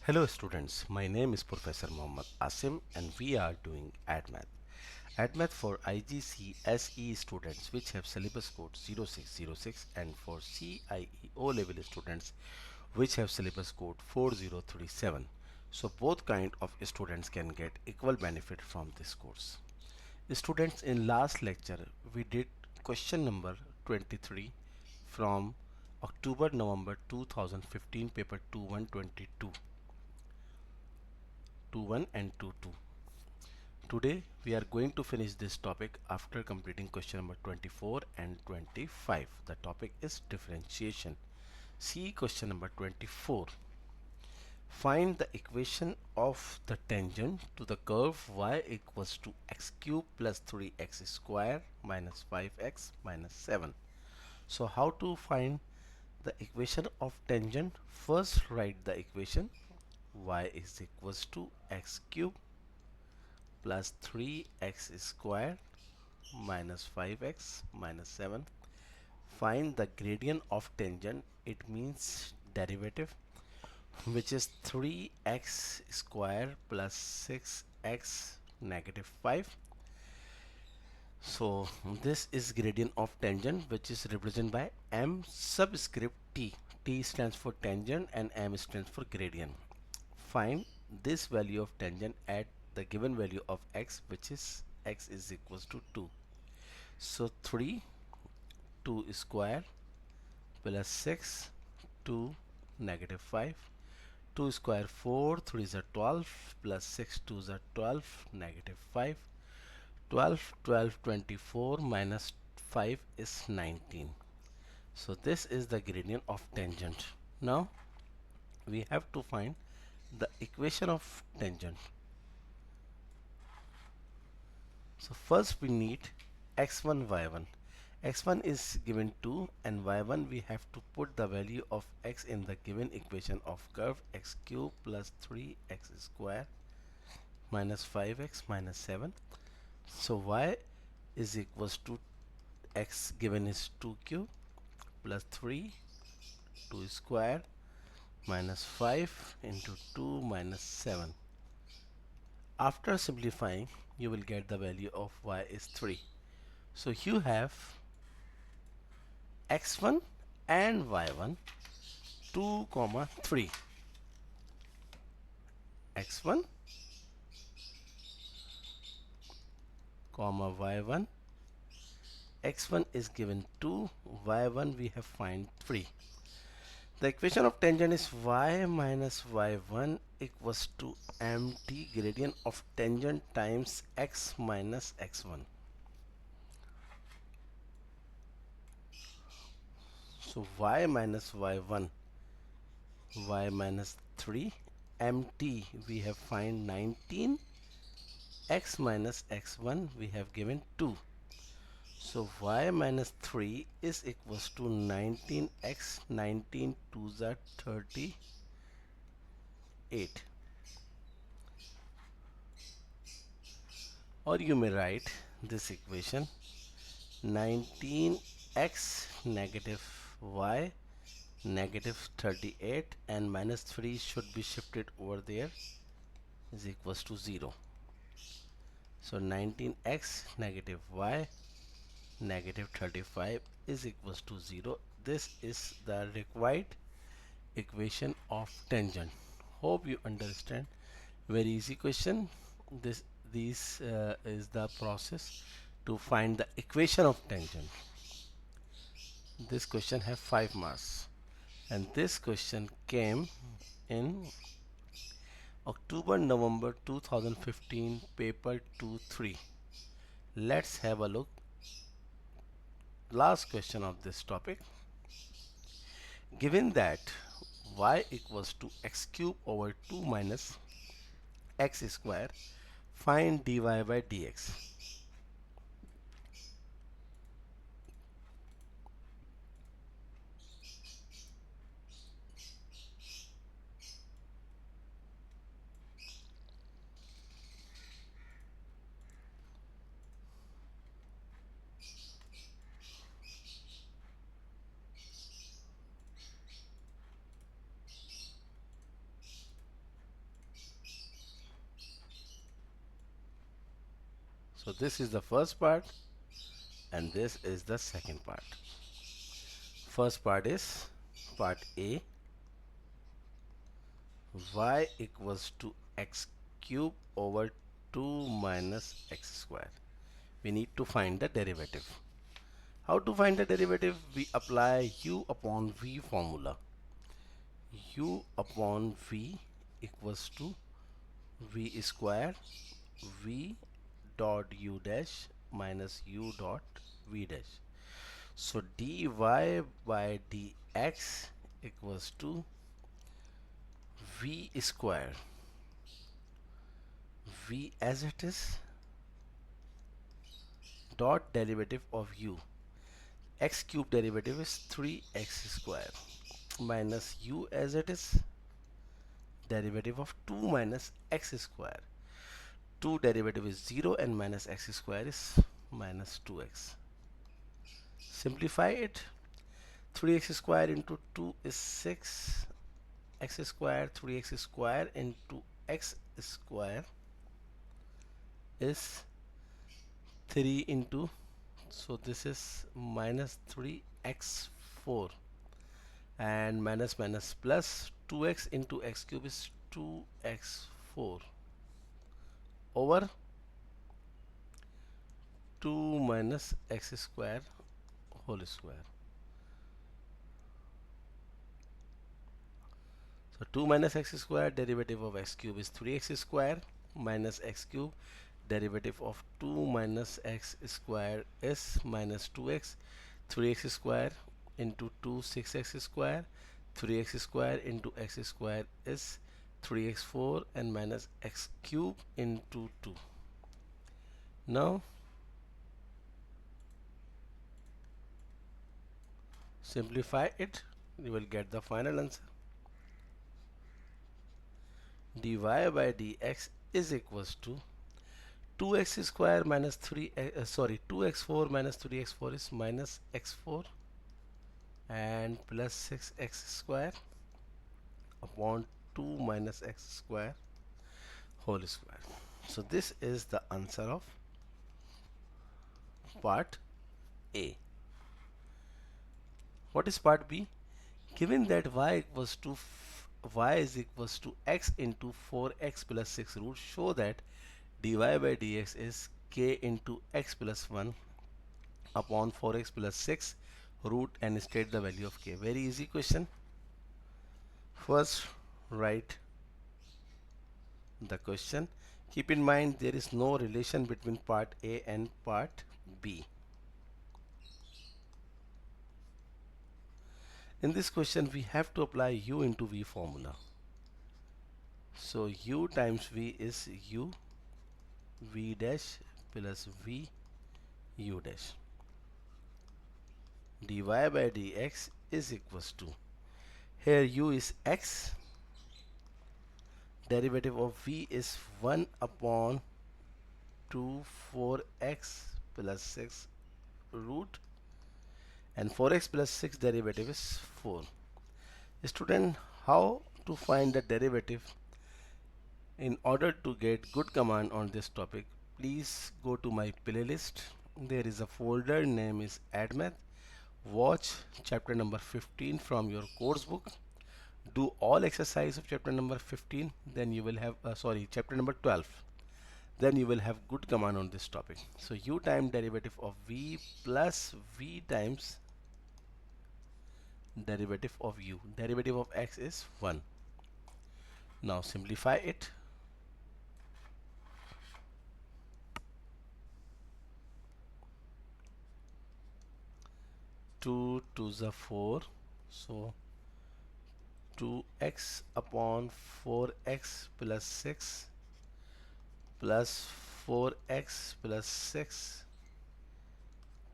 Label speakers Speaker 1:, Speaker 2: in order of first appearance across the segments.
Speaker 1: Hello students, my name is Professor Muhammad Asim and we are doing AdMath. AdMath for IGCSE students which have syllabus code 0606 and for CIE O level students which have syllabus code 4037. So both kind of students can get equal benefit from this course. Students, in last lecture we did question number 23 from October November 2015 paper 2122 21 and 22. Today we are going to finish this topic after completing question number 24 and 25. The topic is differentiation. See question number 24. Find the equation of the tangent to the curve y equals to x cube plus 3x square minus 5x minus 7. So how to find the equation of tangent? First write the equation y is equals to x cube plus 3x square minus 5x minus 7. Find the gradient of tangent. It means derivative, which is 3x square plus 6x negative 5. So this is gradient of tangent, which is represented by m subscript t. T stands for tangent and m stands for gradient. Find this value of tangent at the given value of x, which is x is equals to 2. So 3 2 square plus 6 2 negative 5, 2 square 4, 3 is a 12 plus 6 2 is a 12 negative 5, 12 12 24 minus 5 is 19. So this is the gradient of tangent. Now we have to find the equation of tangent. So first we need x1 y1. X1 is given 2 and y1 we have to put the value of x in the given equation of curve x cube plus 3x square minus 5x minus 7. So y is equals to x given is 2 cube plus 3 2 square minus 5 into 2 minus 7. After simplifying you will get the value of y is 3. So you have x1 and y1 2 comma 3. X1 comma y1. X1 is given 2, y1 we have find 3. The equation of tangent is y minus y1 equals to mt gradient of tangent times x minus x1. So y minus y1, y minus 3, mt we have find 19, x minus x1 we have given 2. So y minus 3 is equals to 19x, 19 2s are 38. Or you may write this equation 19x negative y negative 38 and minus 3 should be shifted over there is equals to 0. So 19x negative y negative 35 is equals to 0. This is the required equation of tangent. Hope you understand. Very easy question. This is the process to find the equation of tangent. This question have 5 marks and this question came in October November 2015 paper 2-3. Let's have a look. Last question of this topic. Given that y equals to x cube over 2 minus x square, find dy by dx. So this is the first part and this is the second part. First part is part A, y equals to x cube over 2 minus x square. We need to find the derivative. How to find the derivative? We apply u upon v formula. U upon v equals to v square v dot u dash minus u dot v dash. So dy by dx equals to v square, v as it is, dot derivative of u. X cube derivative is 3x square minus u as it is, derivative of 2 minus x square. 2 derivative is 0 and minus x square is minus 2x. Simplify it. 3x square into 2 is 6 x square. 3x square into x square is 3 into, so this is minus 3x4, and minus minus plus 2x into x cube is 2x4 over 2 minus x square whole square. So 2 minus x square, derivative of x cube is 3x square minus x cube, derivative of 2 minus x square is minus 2x. 3x square into 2, 6x square. 3x square into x square is 3x4 and minus x cube into 2. Now simplify it, you will get the final answer. Dy by dx is equals to 2x square minus 2x4 minus 3x4 is minus x4 and plus 6x square upon 2 minus x square whole square. So this is the answer of part A. What is part B? Given that y is equals to x into 4x plus 6 root, show that dy by dx is k into x plus 1 upon 4x plus 6 root and state the value of k. Very easy question. First write the question. Keep in mind there is no relation between part A and part B. In this question we have to apply u into v formula. So u times v is u v dash plus v u dash. Dy by dx is equals to, here u is x, derivative of v is 1 upon 2 4x plus 6 root, and 4x plus 6 derivative is 4. Student, how to find the derivative? In order to get good command on this topic, please go to my playlist. There is a folder name is AddMath. Watch chapter number 15 from your course book. Do all exercise of chapter number 15, then you will have chapter number 12, then you will have good command on this topic. So u time derivative of v plus v times derivative of u, derivative of x is 1. Now simplify it. 2 to the 4, so 2x upon 4x plus 6 plus 4x plus 6,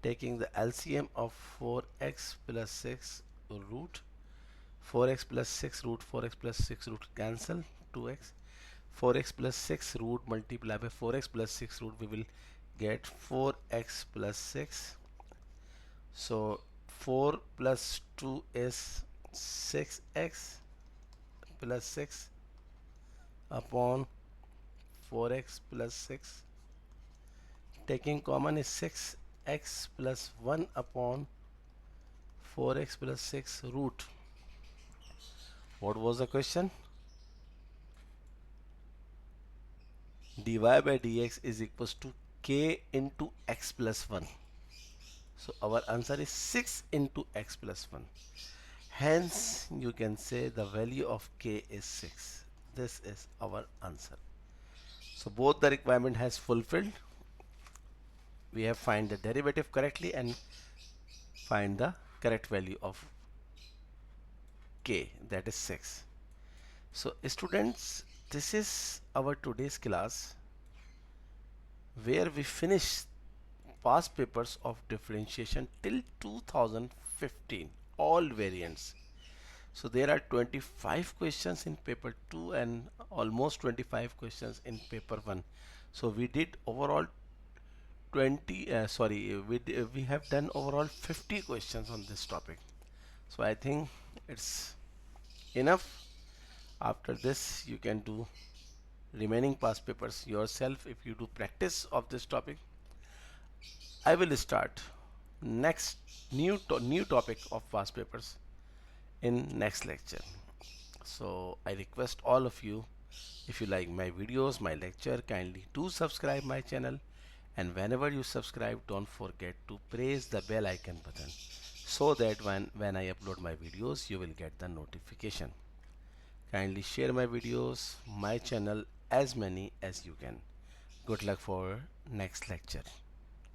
Speaker 1: taking the LCM of 4x plus 6 root, 4x plus 6 root, 4x plus 6 root cancel, 2x, 4x plus 6 root multiply by 4x plus 6 root, we will get 4x plus 6. So 4 plus 2 is 6x plus 6 upon 4x plus 6, taking common is 6x plus 1 upon 4x plus 6 root. What was the question? dy by dx is equals to k into x plus 1. So our answer is 6 into x plus 1. Hence, you can say the value of k is 6. This is our answer. So both the requirement has fulfilled. We have find the derivative correctly and find the correct value of k, that is 6. So students, this is our today's class where we finish past papers of differentiation till 2015, all variants. So there are 25 questions in paper 2 and almost 25 questions in paper 1. So we did overall 20 sorry we have done overall 50 questions on this topic. So I think it's enough. After this you can do remaining past papers yourself if you do practice of this topic. I will start next new topic of past papers in next lecture. So I request all of you, if you like my videos, my lecture, kindly do subscribe my channel, and whenever you subscribe don't forget to press the bell icon button so that when I upload my videos you will get the notification. Kindly share my videos, my channel, as many as you can. Good luck for next lecture.